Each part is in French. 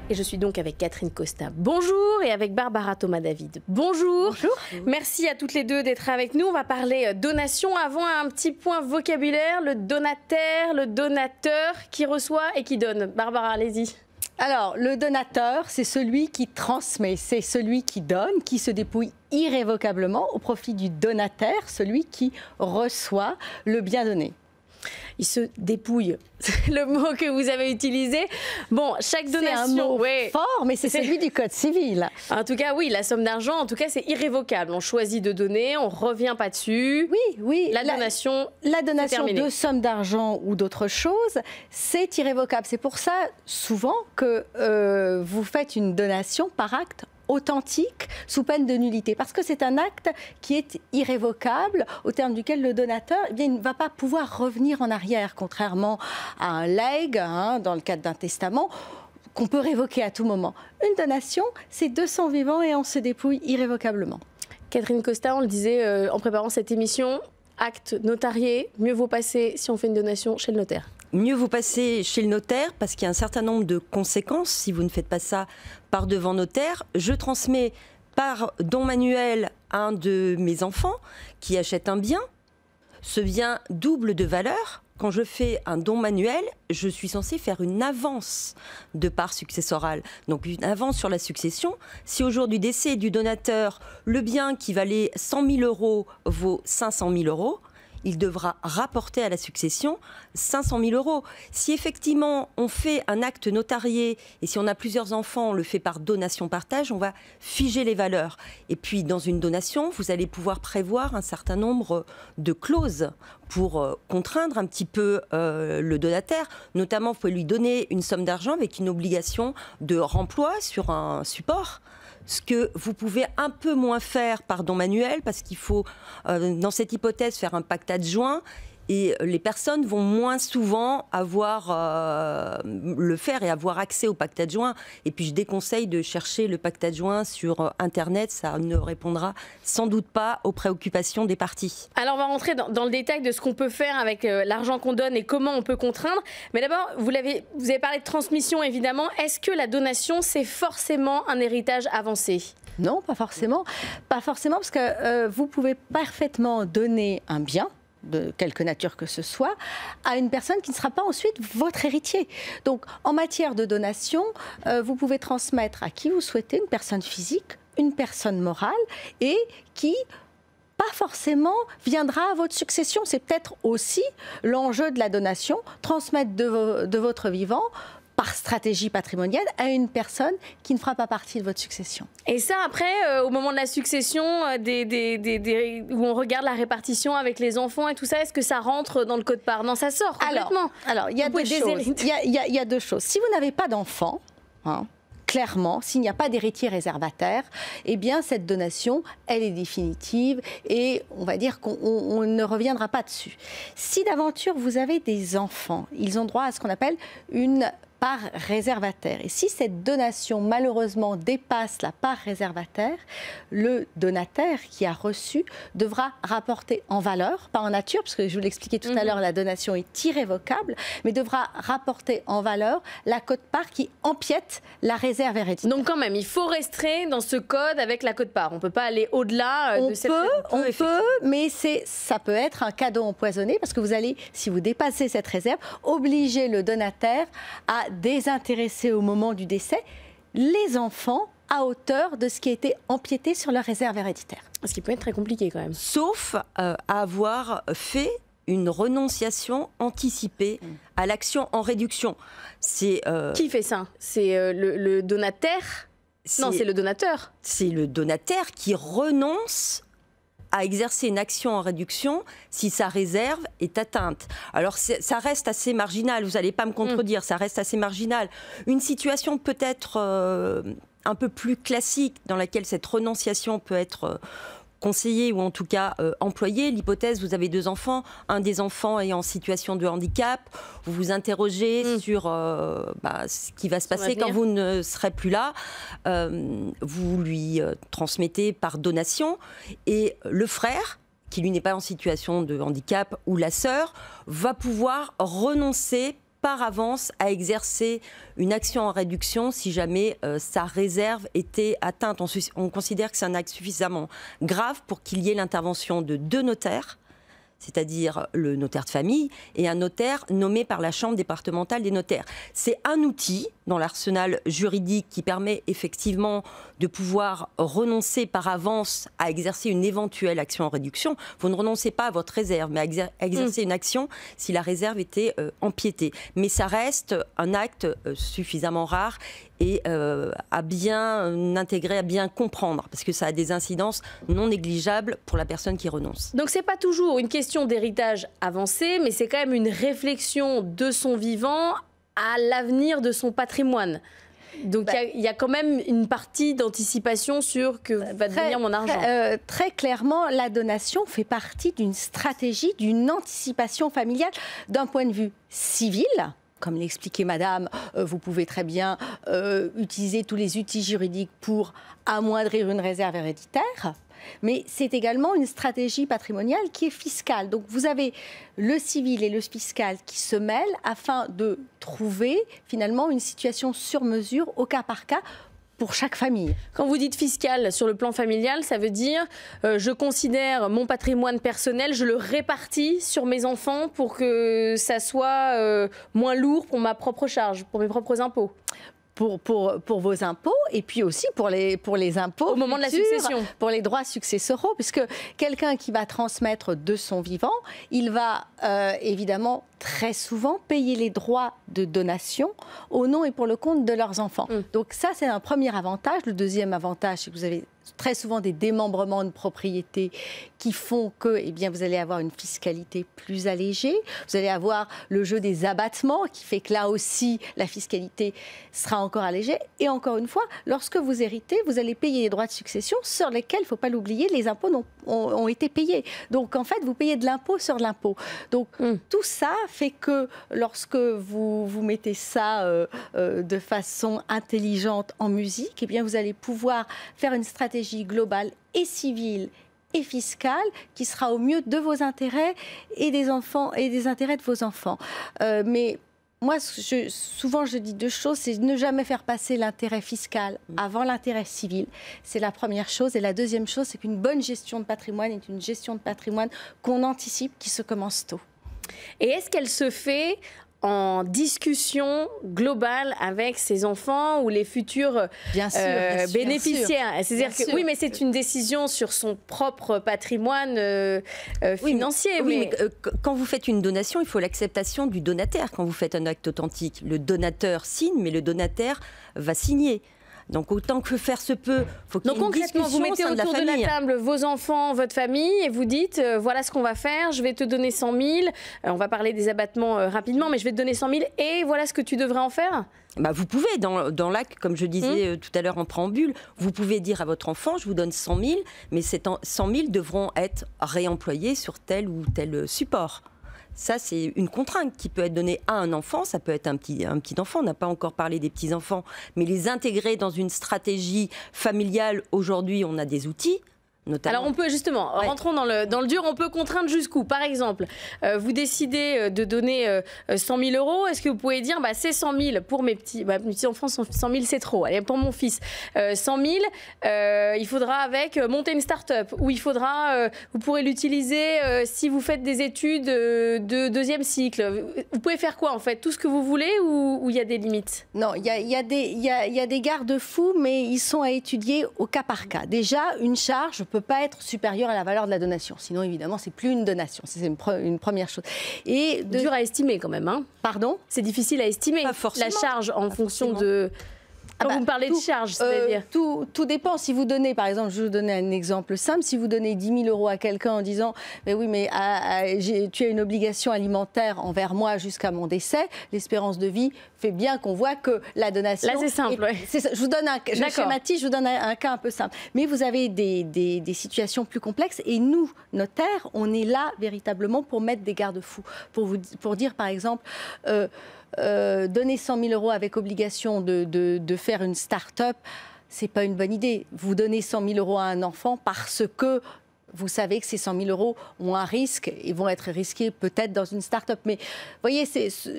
Et je suis donc avec Catherine Costa. Bonjour. Et avec Barbara Thomas-David. Bonjour. Bonjour. Merci à toutes les deux d'être avec nous. On va parler donation. Avant, un petit point vocabulaire. Le donataire, le donateur, qui reçoit et qui donne. Barbara, allez-y. Alors, le donateur, c'est celui qui transmet, c'est celui qui donne, qui se dépouille irrévocablement au profit du donataire, celui qui reçoit le bien donné. Il se dépouille, c'est le mot que vous avez utilisé. Bon, chaque donation... C'est un mot fort, mais c'est celui du Code civil. En tout cas, oui, la somme d'argent, en tout cas, c'est irrévocable. On choisit de donner, on ne revient pas dessus. Oui. La donation de somme d'argent ou d'autre chose, c'est irrévocable. C'est pour ça, souvent, que vous faites une donation par acte authentique sous peine de nullité, parce que c'est un acte qui est irrévocable, au terme duquel le donateur il ne va pas pouvoir revenir en arrière, contrairement à un legs, dans le cadre d'un testament, qu'on peut révoquer à tout moment. Une donation, c'est de sang vivant et on se dépouille irrévocablement. Catherine Costa, on le disait en préparant cette émission, acte notarié, mieux vaut passer si on fait une donation chez le notaire. Mieux vous passer chez le notaire parce qu'il y a un certain nombre de conséquences si vous ne faites pas ça par devant notaire. Je transmets par don manuel à un de mes enfants qui achète un bien. Ce bien double de valeur. Quand je fais un don manuel, je suis censée faire une avance de part successorale. Donc une avance sur la succession. Si au jour du décès du donateur, le bien qui valait 100 000 € vaut 500 000 €, il devra rapporter à la succession 500 000 €. Si effectivement on fait un acte notarié et si on a plusieurs enfants, on le fait par donation-partage, on va figer les valeurs. Et puis dans une donation, vous allez pouvoir prévoir un certain nombre de clauses pour contraindre un petit peu le donataire. Notamment, vous pouvez lui donner une somme d'argent avec une obligation de remploi sur un support. Ce que vous pouvez un peu moins faire par don manuel, parce qu'il faut, dans cette hypothèse, faire un pacte adjoint. Et les personnes vont moins souvent le faire et avoir accès au pacte adjoint. Et puis je déconseille de chercher le pacte adjoint sur Internet. Ça ne répondra sans doute pas aux préoccupations des parties. Alors on va rentrer dans le détail de ce qu'on peut faire avec l'argent qu'on donne et comment on peut contraindre. Mais d'abord, vous avez parlé de transmission évidemment. Est-ce que la donation, c'est forcément un héritage avancé ? Non, pas forcément. Pas forcément, parce que vous pouvez parfaitement donner un bien, de quelque nature que ce soit, à une personne qui ne sera pas ensuite votre héritier. Donc, en matière de donation, vous pouvez transmettre à qui vous souhaitez, une personne physique, une personne morale, et qui pas forcément viendra à votre succession. C'est peut-être aussi l'enjeu de la donation, transmettre de votre vivant, par stratégie patrimoniale, à une personne qui ne fera pas partie de votre succession. Et ça, après, au moment de la succession, où on regarde la répartition avec les enfants et tout ça, est-ce que ça rentre dans le code-part? Non, ça sort complètement. Alors, il y a deux choses. Il y a deux choses. Si vous n'avez pas d'enfant, clairement, s'il n'y a pas d'héritier réservataire, eh bien, cette donation, elle est définitive et on va dire qu'on ne reviendra pas dessus. Si d'aventure, vous avez des enfants, ils ont droit à ce qu'on appelle une part réservataire. Et si cette donation, malheureusement, dépasse la part réservataire, le donataire qui a reçu devra rapporter en valeur, pas en nature, parce que je vous l'expliquais tout à l'heure, la donation est irrévocable, mais devra rapporter en valeur la quote-part qui empiète la réserve héréditaire. Donc quand même, il faut rester dans ce code avec la quote-part. On ne peut pas aller au-delà de cette... On peut, mais ça peut être un cadeau empoisonné, parce que vous allez, si vous dépassez cette réserve, obliger le donataire à désintéresser au moment du décès les enfants à hauteur de ce qui a été empiété sur leur réserve héréditaire. Ce qui peut être très compliqué quand même. Sauf à avoir fait une renonciation anticipée à l'action en réduction. Qui fait ça? C'est le donataire? Non, c'est le donateur. C'est le donataire qui renonce à exercer une action en réduction si sa réserve est atteinte. Alors ça reste assez marginal, vous n'allez pas me contredire, ça reste assez marginal. Une situation peut-être un peu plus classique dans laquelle cette renonciation peut être conseillé ou en tout cas employé. L'hypothèse, vous avez 2 enfants, un des enfants est en situation de handicap, vous vous interrogez sur ce qui va se passer quand vous ne serez plus là, vous lui transmettez par donation et le frère, qui lui n'est pas en situation de handicap, ou la sœur, va pouvoir renoncer par avance à exercer une action en réduction si jamais sa réserve était atteinte. On considère que c'est un acte suffisamment grave pour qu'il y ait l'intervention de 2 notaires, c'est-à-dire le notaire de famille et un notaire nommé par la Chambre départementale des notaires. C'est un outil dans l'arsenal juridique qui permet effectivement de pouvoir renoncer par avance à exercer une éventuelle action en réduction. Vous ne renoncez pas à votre réserve, mais à exercer une action si la réserve était empiétée. Mais ça reste un acte suffisamment rare et à bien intégrer, à bien comprendre, parce que ça a des incidences non négligeables pour la personne qui renonce. Donc c'est pas toujours une question d'héritage avancé, mais c'est quand même une réflexion de son vivant à l'avenir de son patrimoine. Donc il y a quand même une partie d'anticipation sur que va devenir mon argent. Très clairement, la donation fait partie d'une stratégie, d'une anticipation familiale d'un point de vue civil. Comme l'expliquait madame, vous pouvez très bien utiliser tous les outils juridiques pour amoindrir une réserve héréditaire. Mais c'est également une stratégie patrimoniale qui est fiscale. Donc vous avez le civil et le fiscal qui se mêlent afin de trouver finalement une situation sur mesure au cas par cas pour chaque famille. Quand vous dites fiscal sur le plan familial, ça veut dire je considère mon patrimoine personnel, je le répartis sur mes enfants pour que ça soit moins lourd pour ma propre charge, pour mes propres impôts. Pour vos impôts et puis aussi pour les impôts au moment de la succession, pour les droits successoraux, puisque quelqu'un qui va transmettre de son vivant, il va évidemment très souvent payer les droits de donation au nom et pour le compte de leurs enfants. Donc ça, c'est un premier avantage. Le deuxième avantage, c'est que vous avez très souvent des démembrements de propriété qui font que vous allez avoir une fiscalité plus allégée. Vous allez avoir le jeu des abattements qui fait que là aussi, la fiscalité sera encore allégée. Et encore une fois, lorsque vous héritez, vous allez payer les droits de succession sur lesquels, il ne faut pas l'oublier, les impôts ont été payés. Donc en fait, vous payez de l'impôt sur de l'impôt. Donc tout ça fait que lorsque vous mettez ça de façon intelligente en musique, vous allez pouvoir faire une stratégie globale et civile et fiscale qui sera au mieux de vos intérêts et des enfants et des intérêts de vos enfants. Mais moi, souvent, je dis 2 choses, c'est ne jamais faire passer l'intérêt fiscal avant l'intérêt civil. C'est la première chose. Et la deuxième chose, c'est qu'une bonne gestion de patrimoine est une gestion de patrimoine qu'on anticipe, qui se commence tôt. Et est-ce qu'elle se fait en discussion globale avec ses enfants ou les futurs bénéficiaires? C'est-à-dire que oui, mais c'est une décision sur son propre patrimoine financier. Oui, mais quand vous faites une donation, il faut l'acceptation du donataire. Quand vous faites un acte authentique, le donateur signe, mais le donataire va signer. Donc autant que faire se peut, faut qu'il y ait une discussion vous mettez autour de la table vos enfants, votre famille, et vous dites voilà ce qu'on va faire, je vais te donner 100 000, on va parler des abattements rapidement, mais je vais te donner 100 000 et voilà ce que tu devrais en faire. Vous pouvez, dans l'acte, comme je disais tout à l'heure en préambule, vous pouvez dire à votre enfant, je vous donne 100 000, mais ces 100 000 devront être réemployés sur tel ou tel support. Ça, c'est une contrainte qui peut être donnée à un enfant, ça peut être un petit enfant, on n'a pas encore parlé des petits-enfants, mais les intégrer dans une stratégie familiale, aujourd'hui, on a des outils. Notamment. Alors on peut justement, rentrons dans le dur, on peut contraindre jusqu'où? Par exemple, vous décidez de donner 100 000 €, est-ce que vous pouvez dire c'est 100 000 pour mes petits-enfants, 100 000 c'est trop, allez, pour mon fils, 100 000, il faudra monter une start-up, ou il faudra, vous pourrez l'utiliser si vous faites des études de 2e cycle. Vous pouvez faire quoi en fait? Tout ce que vous voulez ou il y a des limites? Non, il y a des garde-fous, mais ils sont à étudier au cas par cas. Déjà, une charge peut pas être supérieure à la valeur de la donation. Sinon, évidemment, c'est plus une donation. C'est une première chose. Et dur à estimer quand même. Hein. Pardon? C'est difficile à estimer. Pas forcément. La charge en fonction de... Quand vous me parlez de charge, c'est-à-dire tout dépend. Si vous donnez, par exemple, je vais vous donner un exemple simple, si vous donnez 10 000 € à quelqu'un en disant « mais oui, mais tu as une obligation alimentaire envers moi jusqu'à mon décès », l'espérance de vie fait bien qu'on voit que la donation... Là, c'est simple. Je vous donne je schématise, je vous donne un cas un peu simple. Mais vous avez des situations plus complexes et nous, notaires, on est là véritablement pour mettre des garde-fous, pour dire, par exemple... donner 100 000 € avec obligation de faire une start-up, c'est pas une bonne idée. Vous donnez 100 000 € à un enfant parce que vous savez que ces 100 000 euros ont un risque et vont être risqués peut-être dans une start-up. Mais vous voyez,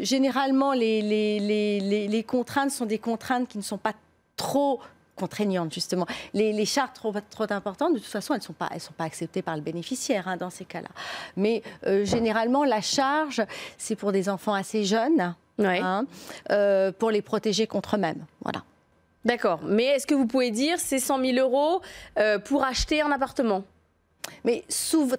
généralement, les contraintes sont des contraintes qui ne sont pas trop contraignantes, justement. Les chartes trop importantes, de toute façon, elles ne sont pas acceptées par le bénéficiaire dans ces cas-là. Mais généralement, la charge, c'est pour des enfants assez jeunes, pour les protéger contre eux-mêmes. Voilà. D'accord. Mais est-ce que vous pouvez dire c'est 100 000 euros pour acheter un appartement? Mais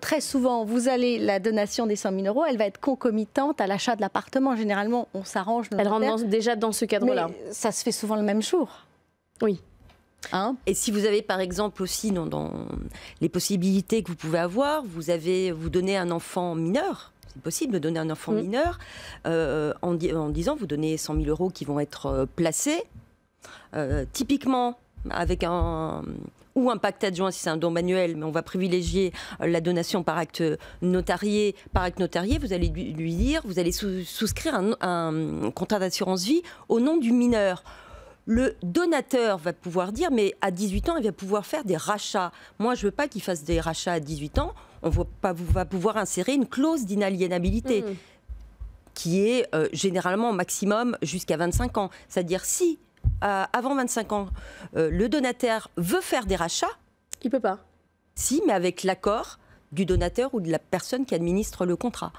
très souvent, la donation des 100 000 euros, elle va être concomitante à l'achat de l'appartement. Généralement, on s'arrange. Elle rentre déjà dans ce cadre-là. Mais ça se fait souvent le même jour. Oui. Et si vous avez par exemple aussi dans les possibilités que vous pouvez avoir, vous donnez un enfant mineur. C'est possible de donner un enfant mineur en disant vous donnez 100 000 euros qui vont être placés. Typiquement avec un pacte adjoint si c'est un don manuel, mais on va privilégier la donation par acte notarié. Par acte notarié, vous allez lui dire, vous allez souscrire un contrat d'assurance vie au nom du mineur. Le donateur va pouvoir dire, mais à 18 ans, il va pouvoir faire des rachats. Moi, je ne veux pas qu'il fasse des rachats à 18 ans. On va pouvoir insérer une clause d'inaliénabilité qui est généralement au maximum jusqu'à 25 ans. C'est-à-dire si avant 25 ans, le donataire veut faire des rachats. Il ne peut pas. Si, mais avec l'accord du donateur ou de la personne qui administre le contrat.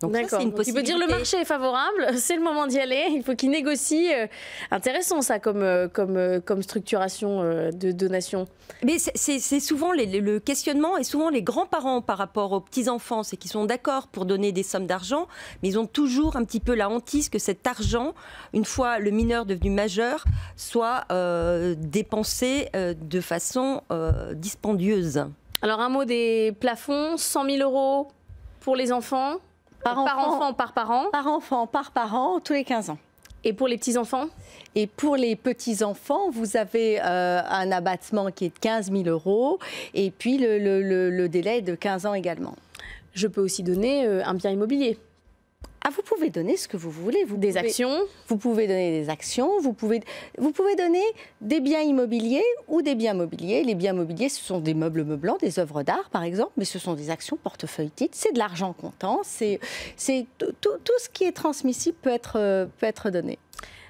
Donc ça, c'est une possibilité. Il peut dire le marché est favorable, c'est le moment d'y aller, il faut qu'il négocie. Intéressant ça comme structuration de donation. Mais c'est souvent le questionnement et souvent les grands-parents par rapport aux petits-enfants, c'est qu'ils sont d'accord pour donner des sommes d'argent, mais ils ont toujours un petit peu la hantise que cet argent, une fois le mineur devenu majeur, soit dépensé de façon dispendieuse. Alors un mot des plafonds, 100 000 euros pour les enfants. Par enfant, par parent. Par enfant, par parent, tous les 15 ans. Et pour les petits-enfants? Et pour les petits-enfants, vous avez un abattement qui est de 15 000 euros et puis le délai est de 15 ans également. Je peux aussi donner un bien immobilier. Ah, vous pouvez donner ce que vous voulez. Des actions. Vous pouvez donner des actions, vous pouvez donner des biens immobiliers ou des biens mobiliers. Les biens mobiliers, ce sont des meubles meublants, des œuvres d'art par exemple, mais ce sont des actions, portefeuille titres, c'est de l'argent comptant, c'est tout ce qui est transmissible peut être donné.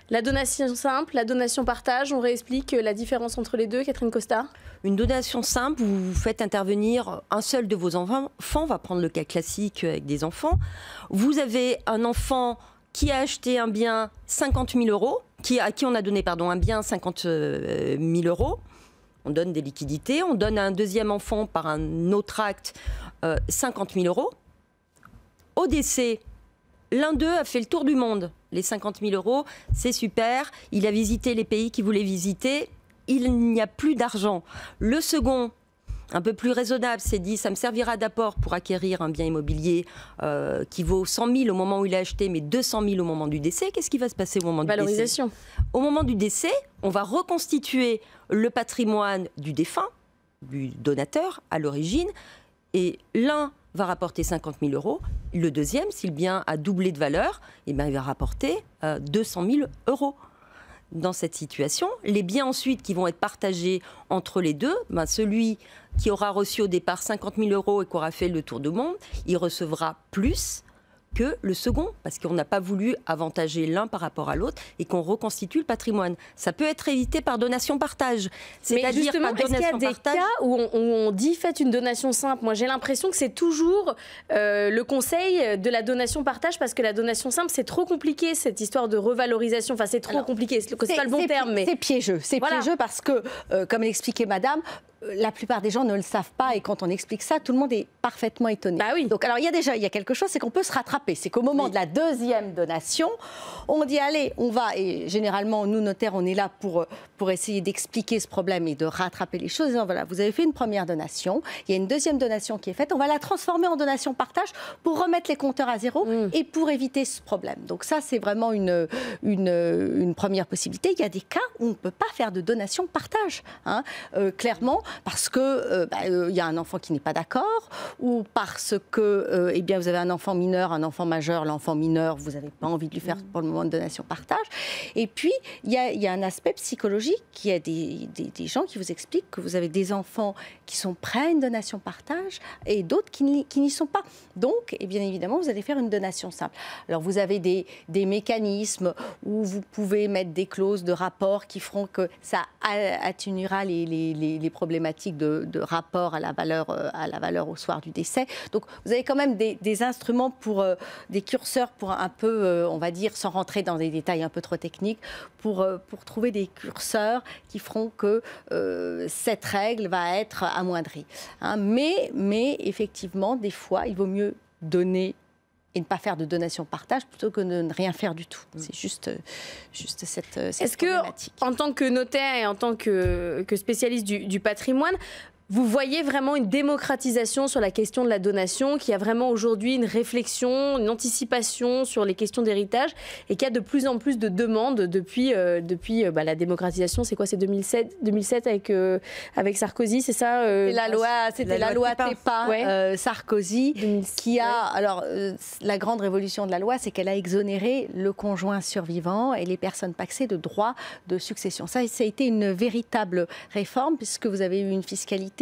La donation simple, la donation partage, on réexplique la différence entre les deux, Catherine Costa? Une donation simple, vous faites intervenir un seul de vos enfants, on va prendre le cas classique avec des enfants. Vous avez un enfant qui a acheté un bien 50 000 euros, à qui on a donné un bien 50 000 euros. On donne des liquidités, on donne à un deuxième enfant par un autre acte 50 000 euros. Au décès, l'un d'eux a fait le tour du monde. Les 50 000 euros, c'est super. Il a visité les pays qu'il voulait visiter. Il n'y a plus d'argent. Le second, un peu plus raisonnable, s'est dit ça me servira d'apport pour acquérir un bien immobilier qui vaut 100 000 au moment où il a acheté, mais 200 000 au moment du décès. Qu'est-ce qui va se passer au moment du décès? Valorisation. Au moment du décès, on va reconstituer le patrimoine du défunt, du donateur à l'origine, et l'un va rapporter 50 000 euros. Le deuxième, si le bien a doublé de valeur, il va rapporter 200 000 euros. Dans cette situation, les biens ensuite qui vont être partagés entre les deux, celui qui aura reçu au départ 50 000 euros et qui aura fait le tour du monde, il recevra plus que le second, parce qu'on n'a pas voulu avantager l'un par rapport à l'autre et qu'on reconstitue le patrimoine. Ça peut être évité par donation-partage. Mais justement, est-ce qu'il y a des cas où on dit faites une donation simple? Moi, j'ai l'impression que c'est toujours le conseil de la donation-partage, parce que la donation simple, c'est trop compliqué, cette histoire de revalorisation. Enfin, c'est trop compliqué, c'est pas le bon terme. Mais c'est piégeux. C'est piégeux parce que, comme l'expliquait Madame, la plupart des gens ne le savent pas et quand on explique ça, tout le monde est parfaitement étonné. Bah oui. Donc alors il y a quelque chose, c'est qu'on peut se rattraper. C'est qu'au moment de la deuxième donation, on dit allez, on va, et généralement nous notaires, on est là pour essayer d'expliquer ce problème et de rattraper les choses. Disant, voilà, vous avez fait une première donation, il y a une deuxième donation qui est faite, on va la transformer en donation partage pour remettre les compteurs à zéro et pour éviter ce problème. Donc ça, c'est vraiment une première possibilité. Il y a des cas où on ne peut pas faire de donation partage. Clairement, parce que y a un enfant qui n'est pas d'accord, ou parce que eh bien, vous avez un enfant mineur, un enfant majeur. L'enfant mineur, vous n'avez pas envie de lui faire pour le moment de donation-partage. Et puis, il y a un aspect psychologique. Il y a des gens qui vous expliquent que vous avez des enfants qui sont prêts à une donation-partage et d'autres qui n'y sont pas. Donc, et bien évidemment, vous allez faire une donation simple. Alors, vous avez des mécanismes où vous pouvez mettre des clauses de rapport qui feront que ça atténuera les problématiques de rapport à la valeur au soir du décès. Donc, vous avez quand même des instruments des curseurs pour un peu, on va dire, sans rentrer dans des détails un peu trop techniques, pour trouver des curseurs qui feront que cette règle va être amoindrie. Hein. Mais effectivement, des fois, il vaut mieux donner et ne pas faire de donation-partage plutôt que de ne rien faire du tout. C'est juste cette Est-ce problématique. que, en tant que notaire et en tant que spécialiste du patrimoine, vous voyez vraiment une démocratisation sur la question de la donation, qu'il y a vraiment aujourd'hui une réflexion, une anticipation sur les questions d'héritage et qu'il y a de plus en plus de demandes depuis la démocratisation. C'est quoi? C'est 2007 avec Sarkozy, c'est ça C'était la loi TEPA, ouais. Sarkozy, qui a... Alors, la grande révolution de la loi, c'est qu'elle a exonéré le conjoint survivant et les personnes pacsées de droits de succession. Ça a été une véritable réforme puisque vous avez eu une fiscalité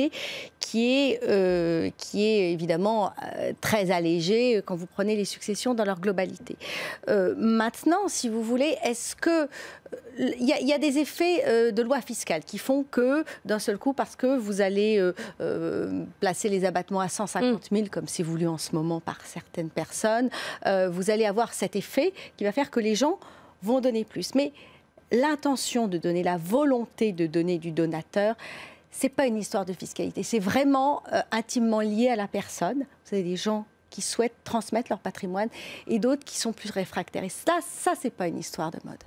qui est évidemment très allégée quand vous prenez les successions dans leur globalité. Maintenant, si vous voulez, est-ce que il y a des effets de loi fiscale qui font que, d'un seul coup, parce que vous allez placer les abattements à 150 000, comme c'est voulu en ce moment par certaines personnes, vous allez avoir cet effet qui va faire que les gens vont donner plus. Mais l'intention de donner, la volonté de donner du donateur, c'est pas une histoire de fiscalité, c'est vraiment intimement lié à la personne. Vous avez des gens qui souhaitent transmettre leur patrimoine et d'autres qui sont plus réfractaires. Et ça c'est pas une histoire de mode.